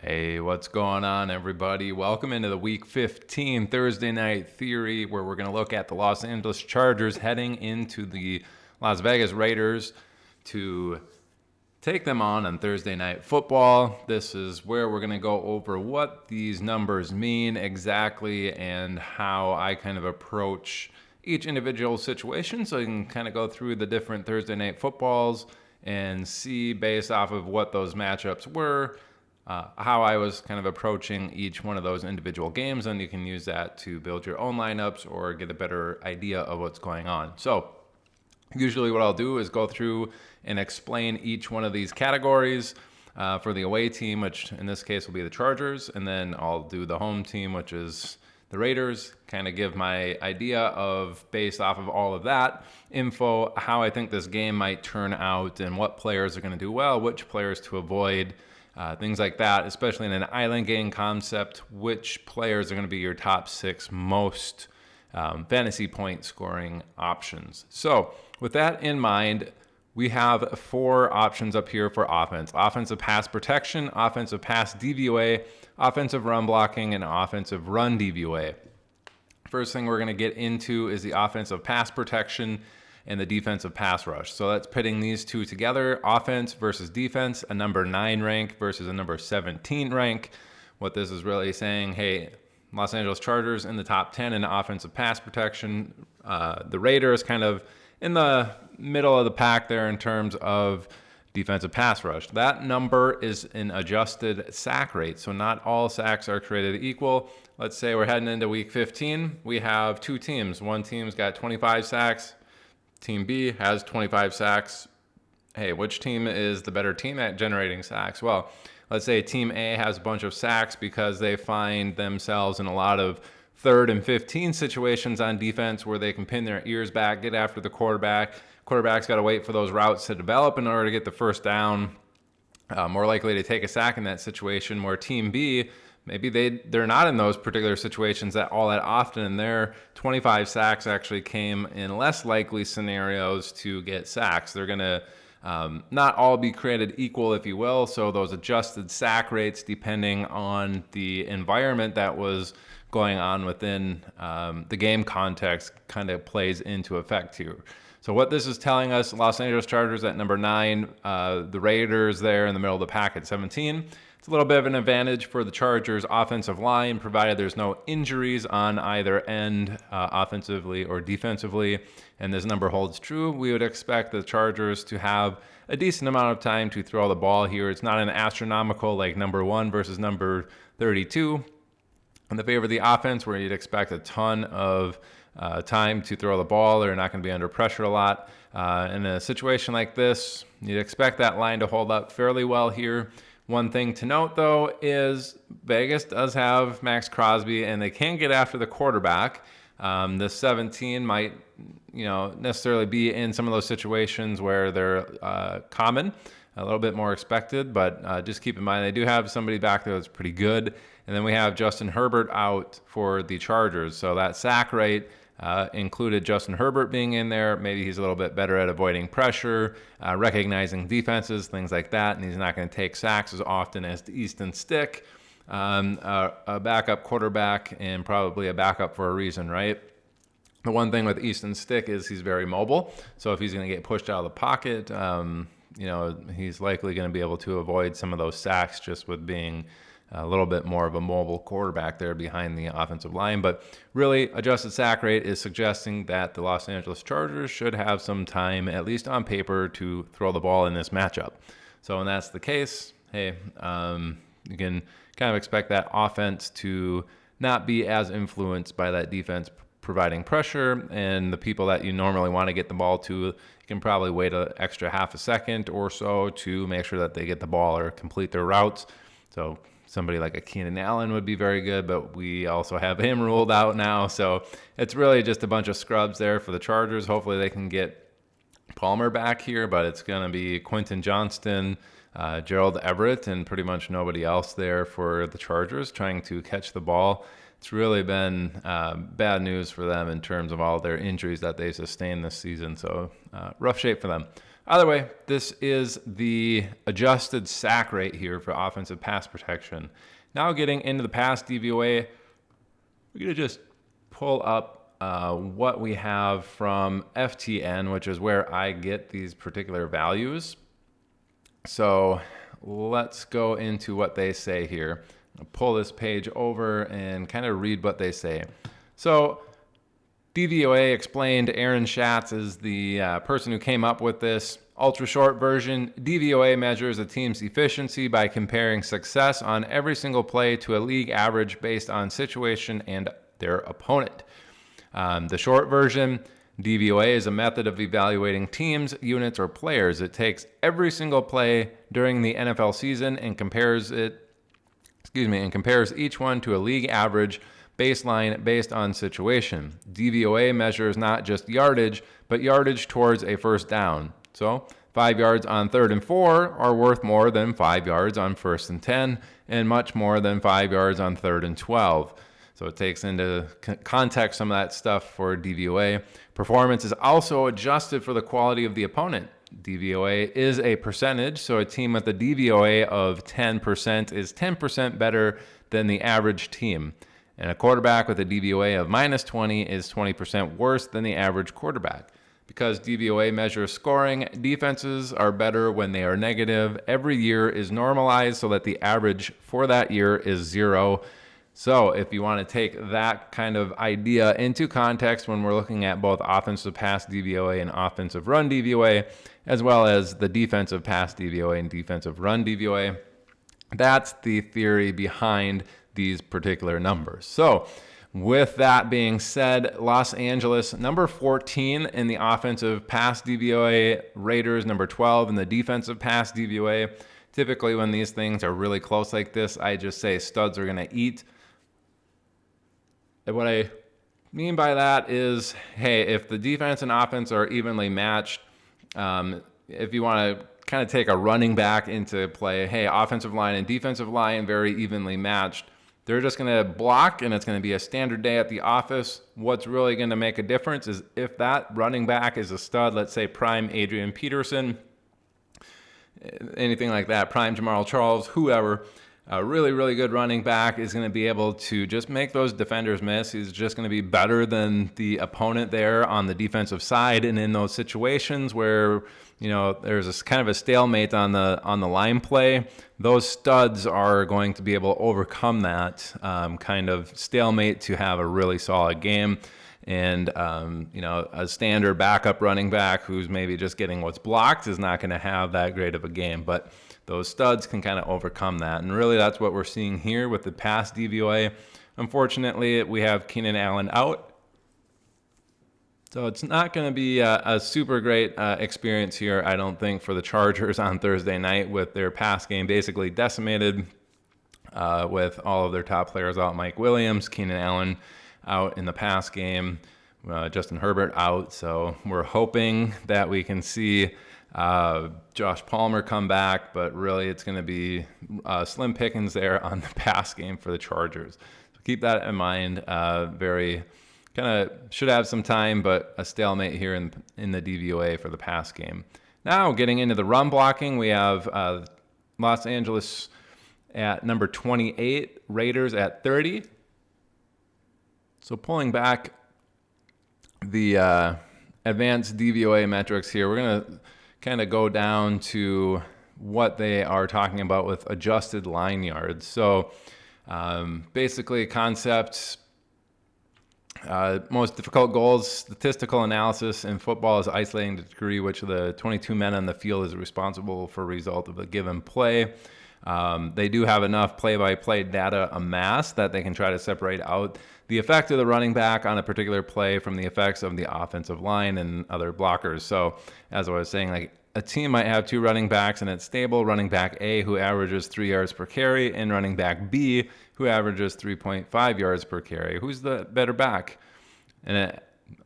Hey, what's going on, everybody? Welcome into the Week 15 Thursday Night Theory, where we're going to look at the Los Angeles Chargers heading into the Las Vegas Raiders to take them on Thursday Night Football. This is where we're going to go over what these numbers mean exactly and how I kind of approach each individual situation, so you can kind of go through the different Thursday Night Footballs and see, based off of what those matchups were, how I was kind of approaching each one of those individual games, and you can use that to build your own lineups or get a better idea of what's going on. So usually what I'll do is go through and explain each one of these categories for the away team, which in this case will be the Chargers, and then I'll do the home team, which is the Raiders, kind of give my idea of, based off of all of that info, how I think this game might turn out and what players are going to do well, which players to avoid, things like that, especially in an island game concept, which players are going to be your top 6 most fantasy point scoring options. So with that in mind, we have 4 options up here for offense: offensive pass protection, offensive pass DVOA, offensive run blocking, and offensive run DVOA. First thing we're going to get into is the offensive pass protection and the defensive pass rush. So that's pitting these two together: offense versus defense, a number 9 rank versus a number 17 rank. What this is really saying, hey, Los Angeles Chargers in the top 10 in offensive pass protection. The Raiders kind of in the middle of the pack there in terms of defensive pass rush. That number is an adjusted sack rate, so not all sacks are created equal. Let's say we're heading into week 15. We have 2 teams. One team's got 25 sacks. Team B has 25 sacks. Hey, which team is the better team at generating sacks? Well, let's say Team A has a bunch of sacks because they find themselves in a lot of 3rd and 15 situations on defense where they can pin their ears back, get after the quarterback. Quarterback's got to wait for those routes to develop in order to get the first down. More likely to take a sack in that situation, where Team B, maybe they're not in those particular situations all that often, and their 25 sacks actually came in less likely scenarios to get sacks. They're going to not all be created equal, if you will, so those adjusted sack rates, depending on the environment that was going on within the game context, kind of plays into effect here. So what this is telling us: Los Angeles Chargers at number 9, the Raiders there in the middle of the pack at 17. It's a little bit of an advantage for the Chargers offensive line, provided there's no injuries on either end, offensively or defensively, and this number holds true. We would expect the Chargers to have a decent amount of time to throw the ball here. It's not an astronomical like number 1 versus number 32 in the favor of the offense, where you'd expect a ton of time to throw the ball. They're not going to be under pressure a lot. In a situation like this, you'd expect that line to hold up fairly well here. One thing to note, though, is Vegas does have Max Crosby, and they can get after the quarterback. The 17 might, necessarily be in some of those situations where they're common, a little bit more expected, but just keep in mind they do have somebody back there that's pretty good. And then we have Justin Herbert out for the Chargers, so that sack rate included Justin Herbert being in there. Maybe he's a little bit better at avoiding pressure, recognizing defenses, things like that, and he's not going to take sacks as often as Easton Stick, a backup quarterback, and probably a backup for a reason, right? The one thing with Easton Stick is he's very mobile, so if he's going to get pushed out of the pocket, he's likely going to be able to avoid some of those sacks just with being a little bit more of a mobile quarterback there behind the offensive line. But really, adjusted sack rate is suggesting that the Los Angeles Chargers should have some time, at least on paper, to throw the ball in this matchup. So when that's the case, hey, you can kind of expect that offense to not be as influenced by that defense providing pressure, and the people that you normally want to get the ball to, you can probably wait an extra half a second or so to make sure that they get the ball or complete their routes. So somebody like a Keenan Allen would be very good, but we also have him ruled out now. So it's really just a bunch of scrubs there for the Chargers. Hopefully they can get Palmer back here, but it's going to be Quentin Johnston, Gerald Everett, and pretty much nobody else there for the Chargers trying to catch the ball. It's really been bad news for them in terms of all their injuries that they sustained this season. So rough shape for them. Either way, this is the adjusted sack rate here for offensive pass protection. Now getting into the pass DVOA, we're going to just pull up what we have from FTN, which is where I get these particular values. So let's go into what they say here. I'll pull this page over and kind of read what they say. So DVOA explained. Aaron Schatz is the person who came up with this. Ultra short version, DVOA measures a team's efficiency by comparing success on every single play to a league average based on situation and their opponent. The short version, DVOA is a method of evaluating teams, units, or players. It takes every single play during the NFL season and compares each one to a league average baseline based on situation. DVOA measures not just yardage, but yardage towards a first down. So 5 yards on 3rd and 4 are worth more than 5 yards on 1st and 10, and much more than 5 yards on 3rd and 12. So it takes into context some of that stuff for DVOA. Performance is also adjusted for the quality of the opponent. DVOA is a percentage, so a team with a DVOA of 10% is 10% better than the average team. And a quarterback with a DVOA of minus 20 is 20% worse than the average quarterback. Because DVOA measures scoring, defenses are better when they are negative. Every year is normalized so that the average for that year is 0. So if you want to take that kind of idea into context when we're looking at both offensive pass DVOA and offensive run DVOA, as well as the defensive pass DVOA and defensive run DVOA, that's the theory behind these particular numbers. So with that being said, Los Angeles, number 14 in the offensive pass DVOA, Raiders, number 12 in the defensive pass DVOA. Typically when these things are really close like this, I just say studs are going to eat. And what I mean by that is, hey, if the defense and offense are evenly matched, if you want to kind of take a running back into play, hey, offensive line and defensive line very evenly matched, they're just going to block, and it's going to be a standard day at the office. What's really going to make a difference is if that running back is a stud, let's say prime Adrian Peterson, anything like that, prime Jamaal Charles, whoever, a really, really good running back is going to be able to just make those defenders miss. He's just going to be better than the opponent there on the defensive side. And in those situations where, you know, there's this kind of a stalemate on the line play, those studs are going to be able to overcome that kind of stalemate to have a really solid game. And, you know, a standard backup running back who's maybe just getting what's blocked is not going to have that great of a game. But those studs can kind of overcome that. And really that's what we're seeing here with the pass DVOA. Unfortunately, we have Keenan Allen out. So it's not going to be a super great experience here, I don't think, for the Chargers on Thursday night with their pass game basically decimated with all of their top players out. Mike Williams, Keenan Allen out in the pass game, Justin Herbert out. So we're hoping that we can see Josh Palmer come back, but really it's going to be slim pickings there on the pass game for the Chargers. So keep that in mind. Very kind of should have some time, but a stalemate here in the DVOA for the pass game. Now getting into the run blocking, we have Los Angeles at number 28, Raiders at 30. So pulling back the advanced DVOA metrics here, we're going to kind of go down to what they are talking about with adjusted line yards. So basically concepts, most difficult goals, statistical analysis in football is isolating the degree which the 22 men on the field is responsible for the result of a given play. They do have enough play-by-play data amassed that they can try to separate out the effect of the running back on a particular play from the effects of the offensive line and other blockers. So as I was saying, like a team might have two running backs and it's stable, running back A who averages 3 yards per carry and running back B who averages 3.5 yards per carry. Who's the better back? And it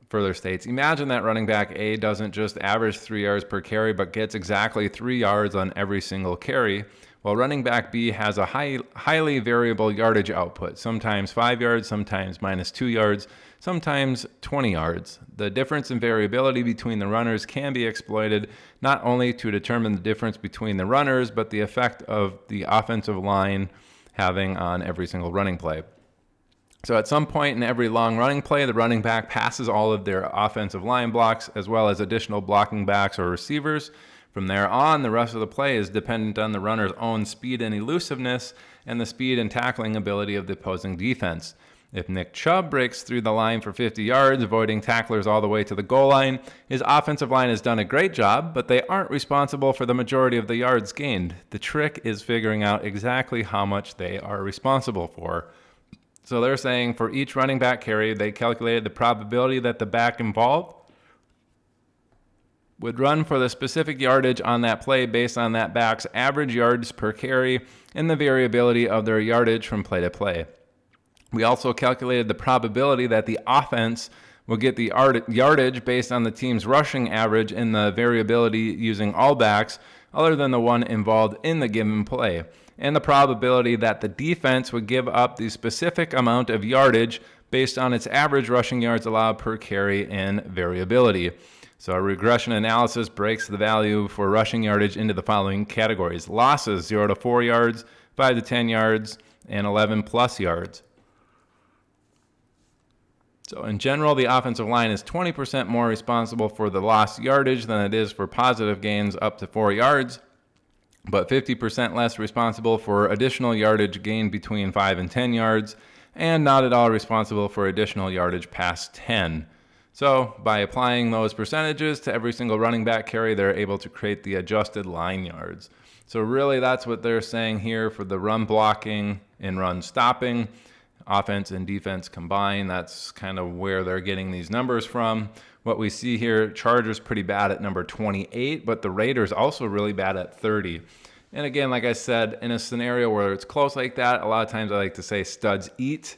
further states, imagine that running back A doesn't just average 3 yards per carry, but gets exactly 3 yards on every single carry. while running back B has a highly variable yardage output, sometimes 5 yards, sometimes minus 2 yards, sometimes 20 yards. The difference in variability between the runners can be exploited not only to determine the difference between the runners, but the effect of the offensive line having on every single running play. So at some point in every long running play, the running back passes all of their offensive line blocks as well as additional blocking backs or receivers. From there on, the rest of the play is dependent on the runner's own speed and elusiveness and the speed and tackling ability of the opposing defense. If Nick Chubb breaks through the line for 50 yards, avoiding tacklers all the way to the goal line, his offensive line has done a great job, but they aren't responsible for the majority of the yards gained. The trick is figuring out exactly how much they are responsible for. So they're saying for each running back carry, they calculated the probability that the back involved would run for the specific yardage on that play based on that back's average yards per carry and the variability of their yardage from play to play. We also calculated the probability that the offense will get the yardage based on the team's rushing average and the variability using all backs other than the one involved in the given play, and the probability that the defense would give up the specific amount of yardage based on its average rushing yards allowed per carry and variability. So a regression analysis breaks the value for rushing yardage into the following categories: losses 0 to 4 yards, 5 to 10 yards, and 11 plus yards. So in general, the offensive line is 20% more responsible for the lost yardage than it is for positive gains up to 4 yards, but 50% less responsible for additional yardage gained between 5 and 10 yards, and not at all responsible for additional yardage past 10. So by applying those percentages to every single running back carry, they're able to create the adjusted line yards. So really that's what they're saying here for the run blocking and run stopping. Offense and defense combined, that's kind of where they're getting these numbers from. What we see here, Chargers pretty bad at number 28, but the Raiders also really bad at 30. And again, like I said, in a scenario where it's close like that, a lot of times I like to say studs eat.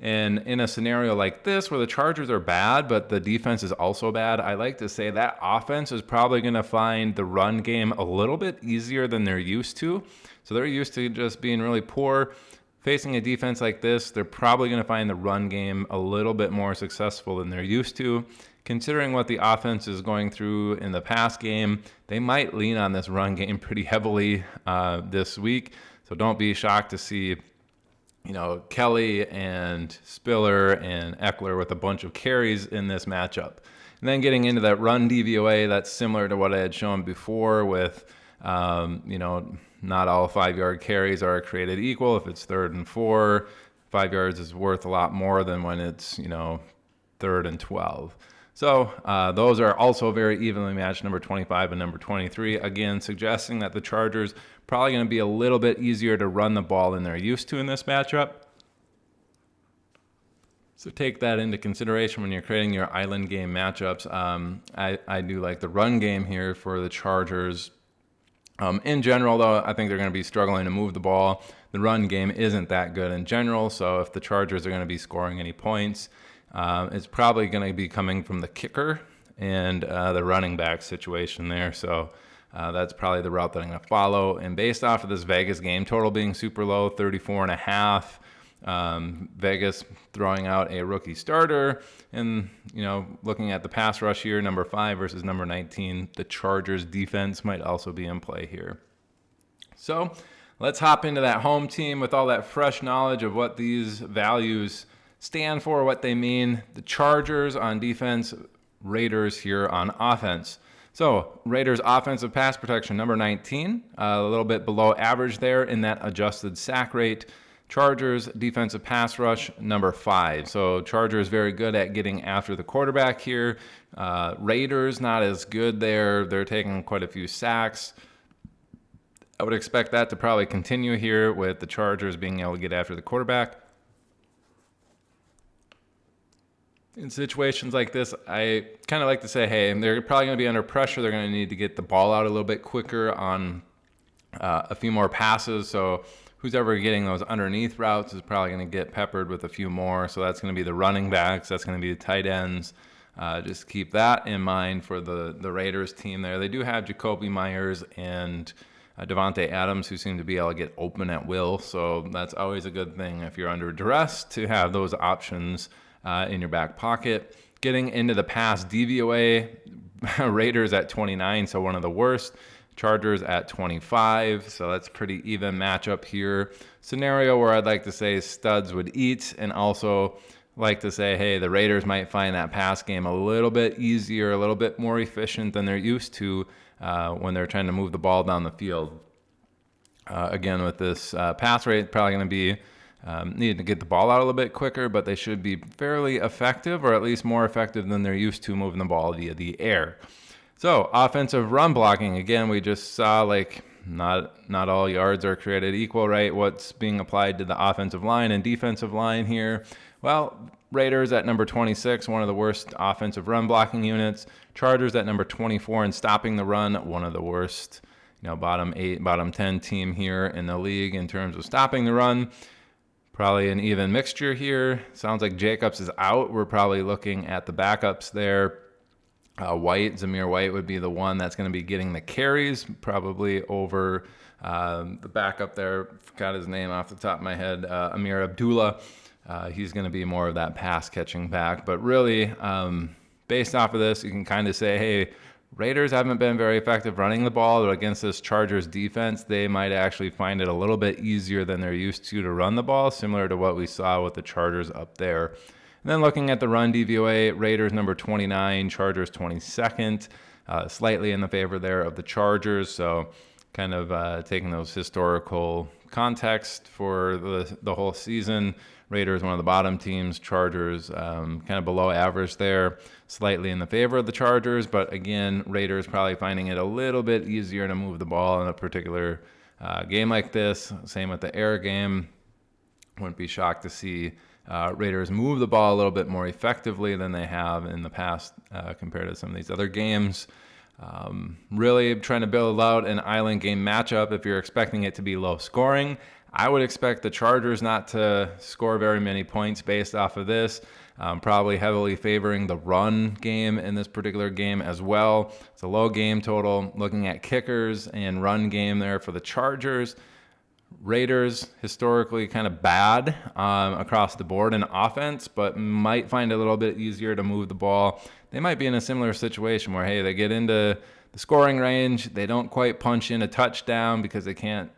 And in a scenario like this where the Chargers are bad, but the defense is also bad, I like to say that offense is probably going to find the run game a little bit easier than they're used to. So they're used to just being really poor. Facing a defense like this, they're probably going to find the run game a little bit more successful than they're used to. Considering what the offense is going through in the pass game, they might lean on this run game pretty heavily this week. So don't be shocked to see, Kelly and Spiller and Eckler with a bunch of carries in this matchup. And then getting into that run DVOA, that's similar to what I had shown before with, not all 5-yard carries are created equal. If it's 3rd and 4, 5 yards is worth a lot more than when it's, 3rd and 12. So those are also very evenly matched, number 25 and number 23. Again, suggesting that the Chargers probably going to be a little bit easier to run the ball than they're used to in this matchup. So take that into consideration when you're creating your island game matchups. I do like the run game here for the Chargers. In general, though, I think they're going to be struggling to move the ball. The run game isn't that good in general, so if the Chargers are going to be scoring any points, it's probably going to be coming from the kicker and the running back situation there. So that's probably the route that I'm going to follow. And based off of this Vegas game total being super low, 34.5, Vegas throwing out a rookie starter, and looking at the pass rush here, number 5 versus number 19, the Chargers defense might also be in play here. So let's hop into that home team with all that fresh knowledge of what these values stand for, what they mean. The Chargers on defense, Raiders here on offense. So Raiders offensive pass protection, number 19, a little bit below average there in that adjusted sack rate. Chargers defensive pass rush, number 5. So Chargers very good at getting after the quarterback here. Raiders not as good there. They're taking quite a few sacks. I would expect that to probably continue here with the Chargers being able to get after the quarterback. In situations like this, I kind of like to say, hey, they're probably going to be under pressure. They're going to need to get the ball out a little bit quicker on a few more passes. So who's ever getting those underneath routes is probably going to get peppered with a few more. So that's going to be the running backs. That's going to be the tight ends. Just keep that in mind for the Raiders team there. They do have Jacoby Myers and Davante Adams, who seemed to be able to get open at will. So that's always a good thing if you're under duress to have those options in your back pocket. Getting into the pass DVOA, Raiders at 29, so one of the worst. Chargers at 25, so that's pretty even matchup here. Scenario where I'd like to say studs would eat, and also like to say, hey, the Raiders might find that pass game a little bit easier, a little bit more efficient than they're used to when they're trying to move the ball down the field. Again, with this pass rate, probably going to be needing to get the ball out a little bit quicker, but they should be fairly effective, or at least more effective than they're used to moving the ball via the air. So offensive run blocking, again, we just saw like not all yards are created equal, right? What's being applied to the offensive line and defensive line here? Well, Raiders at number 26, one of the worst offensive run blocking units. Chargers at number 24 and stopping the run, one of the worst, bottom 8, bottom 10 team here in the league in terms of stopping the run. Probably an even mixture here. Sounds like Jacobs is out. We're probably looking at the backups there. Zamir White would be the one that's going to be getting the carries, probably over the backup there. Forgot his name off the top of my head. Amir Abdullah. He's going to be more of that pass catching back. But really, based off of this, you can kind of say, hey, Raiders haven't been very effective running the ball, but against this Chargers defense, they might actually find it a little bit easier than they're used to run the ball, similar to what we saw with the Chargers up there. And then looking at the run DVOA, Raiders number 29, Chargers 22nd, slightly in the favor there of the Chargers. So kind of taking those historical context for the whole season. Raiders, one of the bottom teams. Chargers, kind of below average there, slightly in the favor of the Chargers. But again, Raiders probably finding it a little bit easier to move the ball in a particular game like this. Same with the air game. Wouldn't be shocked to see Raiders move the ball a little bit more effectively than they have in the past compared to some of these other games. Really trying to build out an island game matchup. If you're expecting it to be low scoring, I would expect the Chargers not to score very many points based off of this. Probably heavily favoring the run game in this particular game as well. It's a low game total. Looking at kickers and run game there for the Chargers. Raiders historically kind of bad across the board in offense, but might find it a little bit easier to move the ball. They might be in a similar situation where, hey, they get into the scoring range, they don't quite punch in a touchdown because they can't,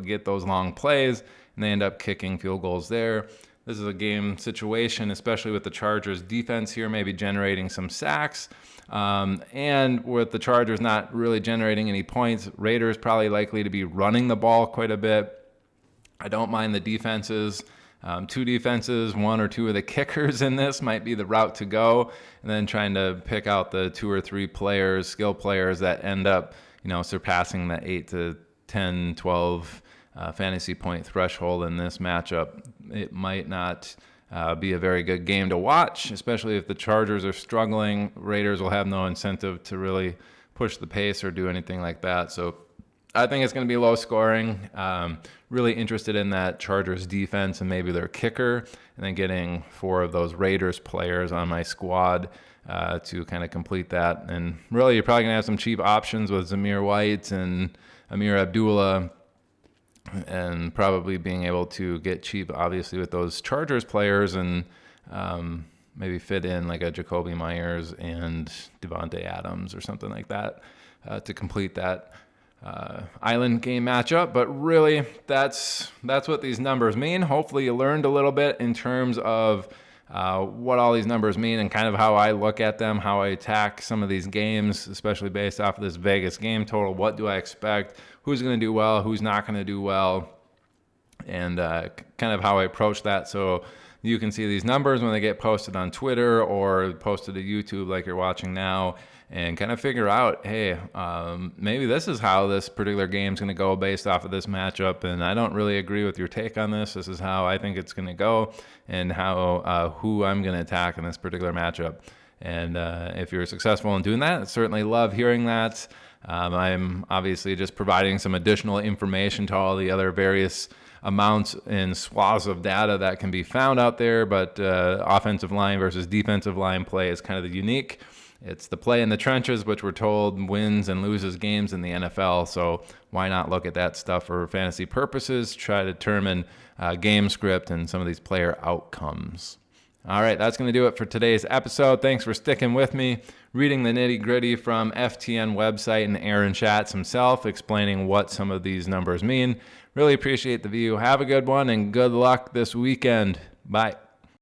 get those long plays, and they end up kicking field goals there. This is a game situation, especially with the Chargers defense here, maybe generating some sacks. And with the Chargers not really generating any points, Raiders probably likely to be running the ball quite a bit. I don't mind the defenses. Two defenses, one or two of the kickers in this might be the route to go, and then trying to pick out the 2 or 3 players, skill players that end up, surpassing the 8 to 10, 12 fantasy point threshold in this matchup. It might not be a very good game to watch, especially if the Chargers are struggling. Raiders will have no incentive to really push the pace or do anything like that. So I think it's going to be low scoring. Really interested in that Chargers defense and maybe their kicker, and then getting 4 of those Raiders players on my squad to kind of complete that. And really, you're probably going to have some cheap options with Zamir White and Amir Abdullah, and probably being able to get cheap, obviously, with those Chargers players, and maybe fit in like a Jacoby Myers and Davante Adams or something like that to complete that island game matchup. But really, that's what these numbers mean. Hopefully you learned a little bit in terms of what all these numbers mean and kind of how I look at them, how I attack some of these games, especially based off of this Vegas game total. What do I expect? Who's going to do well? Who's not going to do well? And kind of how I approach that. So you can see these numbers when they get posted on Twitter or posted to YouTube like you're watching now, and kind of figure out, hey, maybe this is how this particular game's going to go based off of this matchup, and I don't really agree with your take on this. This is how I think it's going to go, and how who I'm going to attack in this particular matchup. And if you're successful in doing that, I certainly love hearing that. I'm obviously just providing some additional information to all the other various amounts and swaths of data that can be found out there, but offensive line versus defensive line play is kind of the unique It's the play in the trenches, which we're told wins and loses games in the NFL. So why not look at that stuff for fantasy purposes, try to determine game script and some of these player outcomes. All right, that's going to do it for today's episode. Thanks for sticking with me, reading the nitty-gritty from FTN website and Aaron Schatz himself, explaining what some of these numbers mean. Really appreciate the view. Have a good one and good luck this weekend. Bye.